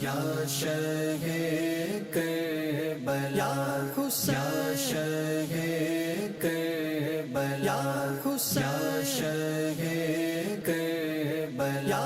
یا شہ کربلا یا شہ کربلا یا شہ کربلا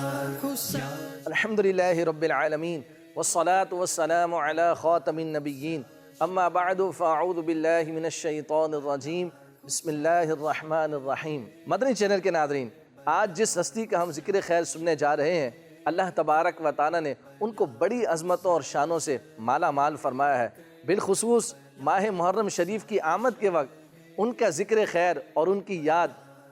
الحمدللہ رب العالمین والصلاة والسلام علی خاتم النبیین اما بعد فاعوذ باللہ من الشیطان الرجیم بسم اللہ الرحمن الرحیم۔ مدنی چینل کے ناظرین، آج جس ہستی کا ہم ذکر خیر سننے جا رہے ہیں، اللہ تبارک و تعالیٰ نے ان کو بڑی عظمتوں اور شانوں سے مالا مال فرمایا ہے۔ بالخصوص ماہ محرم شریف کی آمد کے وقت ان کا ذکر خیر اور ان کی یاد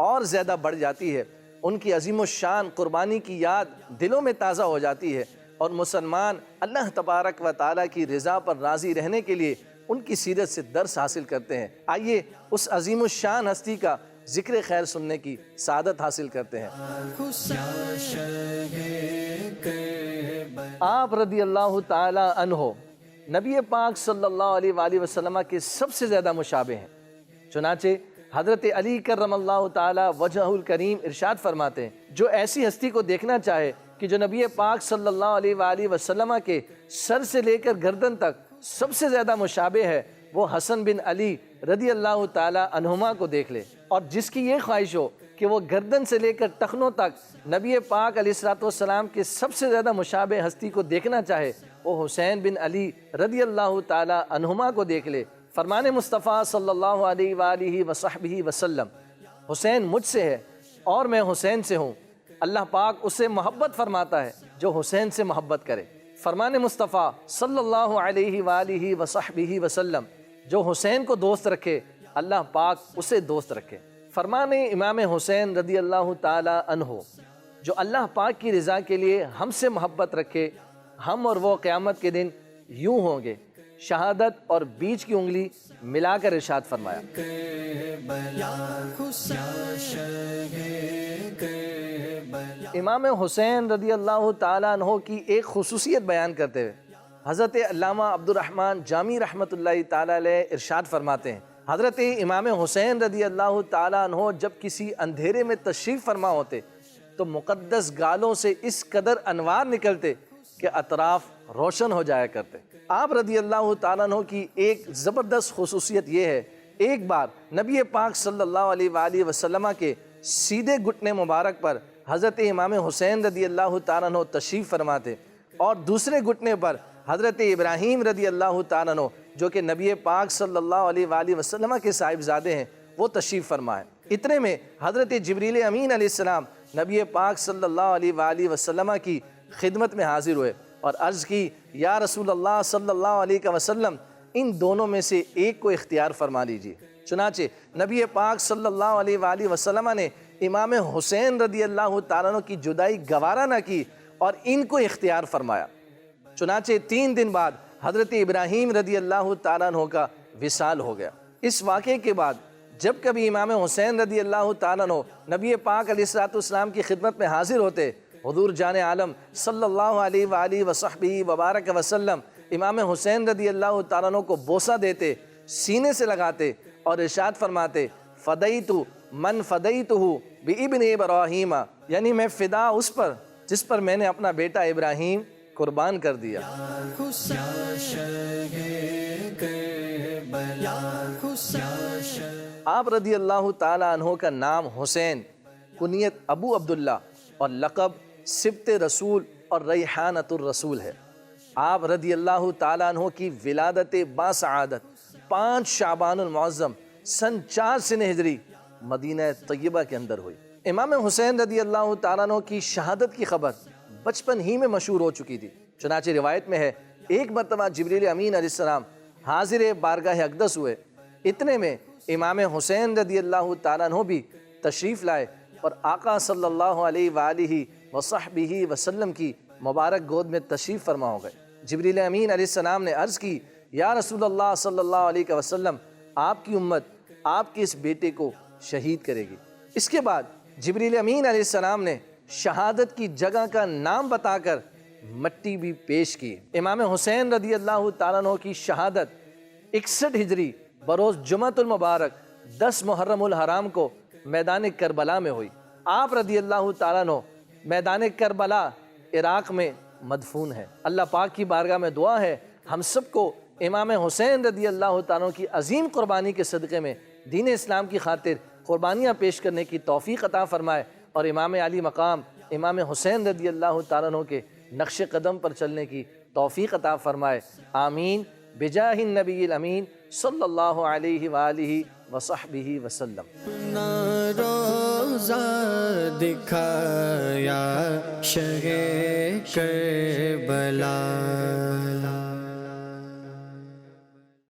اور زیادہ بڑھ جاتی ہے۔ ان کی عظیم الشان قربانی کی یاد دلوں میں تازہ ہو جاتی ہے، اور مسلمان اللہ تبارک و تعالیٰ کی رضا پر راضی رہنے کے لیے ان کی سیرت سے درس حاصل کرتے ہیں۔ آئیے اس عظیم الشان ہستی کا ذکر خیر سننے کی سعادت حاصل کرتے ہیں۔ آپ رضی اللہ تعالی عنہ نبی پاک صلی اللہ علیہ وآلہ وسلم کے سب سے زیادہ مشابہ ہیں۔ چنانچہ حضرت علی کرم اللہ تعالی وجہ الکریم ارشاد فرماتے ہیں، جو ایسی ہستی کو دیکھنا چاہے کہ جو نبی پاک صلی اللہ علیہ وآلہ وسلم کے سر سے لے کر گردن تک سب سے زیادہ مشابہ ہے، وہ حسن بن علی رضی اللہ تعالی عنہما کو دیکھ لے۔ اور جس کی یہ خواہش ہو کہ وہ گردن سے لے کر ٹخنوں تک نبی پاک علیہ السلام کے سب سے زیادہ مشابہ ہستی کو دیکھنا چاہے، وہ حسین بن علی رضی اللہ تعالی عنہما کو دیکھ لے۔ فرمان مصطفیٰ صلی اللہ علیہ وآلہ وصحبہ وسلم، حسین مجھ سے ہے اور میں حسین سے ہوں۔ اللہ پاک اسے محبت فرماتا ہے جو حسین سے محبت کرے۔ فرمان مصطفیٰ صلی اللہ علیہ وآلہ وصحبہ وسلم، جو حسین کو دوست رکھے اللہ پاک اسے دوست رکھے۔ فرمان امام حسین رضی اللہ تعالی عنہ، جو اللہ پاک کی رضا کے لیے ہم سے محبت رکھے، ہم اور وہ قیامت کے دن یوں ہوں گے۔ شہادت اور بیچ کی انگلی ملا کر ارشاد فرمایا۔ امام حسین رضی اللہ تعالیٰ عنہ کی ایک خصوصیت بیان کرتے ہوئے حضرت علامہ عبدالرحمن جامی رحمۃ اللہ تعالیٰ علیہ ارشاد فرماتے ہیں، حضرت امام حسین رضی اللہ تعالیٰ عنہ جب کسی اندھیرے میں تشریف فرما ہوتے تو مقدس گالوں سے اس قدر انوار نکلتے کہ اطراف روشن ہو جایا کرتے۔ آپ رضی اللہ تعالیٰ عنہ کی ایک زبردست خصوصیت یہ ہے، ایک بار نبی پاک صلی اللہ علیہ وآلہ وسلم کے سیدھے گھٹنے مبارک پر حضرت امام حسین رضی اللہ تعالیٰ عنہ تشریف فرماتے، اور دوسرے گھٹنے پر حضرت ابراہیم رضی اللہ تعالیٰ عنہ جو کہ نبی پاک صلی اللہ علیہ وآلہ وسلم کے صاحبزادے ہیں، وہ تشریف فرمائے۔ اتنے میں حضرت جبریل امین علیہ السلام نبی پاک صلی اللہ علیہ وآلہ وسلم کی خدمت میں حاضر ہوئے اور عرض کی، یا رسول اللہ صلی اللہ علیہ وسلم، ان دونوں میں سے ایک کو اختیار فرما لیجیے۔ چنانچہ نبی پاک صلی اللہ علیہ وآلہ وسلم نے امام حسین رضی اللہ تعالیٰ عنہ کی جدائی گوارا نہ کی اور ان کو اختیار فرمایا۔ چنانچہ 3 دن بعد حضرت ابراہیم رضی اللہ تعالیٰ عنہ کا وصال ہو گیا۔ اس واقعے کے بعد جب کبھی امام حسین رضی اللہ تعالیٰ عنہ نبی پاک علیہ السلام کی خدمت میں حاضر ہوتے، حضور جان عالم صلی اللہ علیہ وآلہ وصحبہ وبارک وسلم امام حسین رضی اللہ تعالیٰ عنہ کو بوسہ دیتے، سینے سے لگاتے اور ارشاد فرماتے، فدیت من فدیتہ بابن ابراہیم، یعنی میں فدا اس پر جس پر میں نے اپنا بیٹا ابراہیم قربان کر دیا۔ آپ رضی اللہ تعالی عنہ کا نام حسین، کنیت ابو عبداللہ اور لقب سبط رسول اور ریحانۃ الرسول ہے۔ آپ رضی اللہ تعالی عنہ کی ولادت باسعادت 5 شعبان المعظم سن 4 سن ہجری مدینہ طیبہ کے اندر ہوئی۔ امام حسین رضی اللہ تعالیٰ عنہ کی شہادت کی خبر بچپن ہی میں مشہور ہو چکی تھی۔ چنانچہ روایت میں ہے، ایک مرتبہ جبریل امین علیہ السلام حاضر بارگاہ اقدس ہوئے، اتنے میں امام حسین رضی اللہ تعالیٰ عنہ بھی تشریف لائے اور آقا صلی اللہ علیہ وآلہ وصحبہ وسلم کی مبارک گود میں تشریف فرما ہو گئے۔ جبریل امین علیہ السلام نے عرض کی، یا رسول اللہ صلی اللہ علیہ وسلم، آپ کی امت آپ کے اس بیٹے کو شہید کرے گی۔ اس کے بعد جبریل امین علیہ السلام نے شہادت کی جگہ کا نام بتا کر مٹی بھی پیش کی۔ امام حسین رضی اللہ تعالیٰ عنہ کی شہادت 61 ہجری بروز جمعۃ المبارک 10 محرم الحرام کو میدان کربلا میں ہوئی۔ آپ رضی اللہ تعالیٰ عنہ میدان کربلا عراق میں مدفون ہے۔ اللہ پاک کی بارگاہ میں دعا ہے ہم سب کو امام حسین رضی اللہ تعالیٰ کی عظیم قربانی کے صدقے میں دین اسلام کی خاطر قربانیاں پیش کرنے کی توفیق عطا فرمائے، اور امام علی مقام امام حسین رضی اللہ تعالیٰ کے نقش قدم پر چلنے کی توفیق عطا فرمائے۔ آمین بجاہ النبی الامین صلی اللہ علیہ وآلہ وصحبہ وسلم۔ اپنا روزہ دکھایا شہ کربلا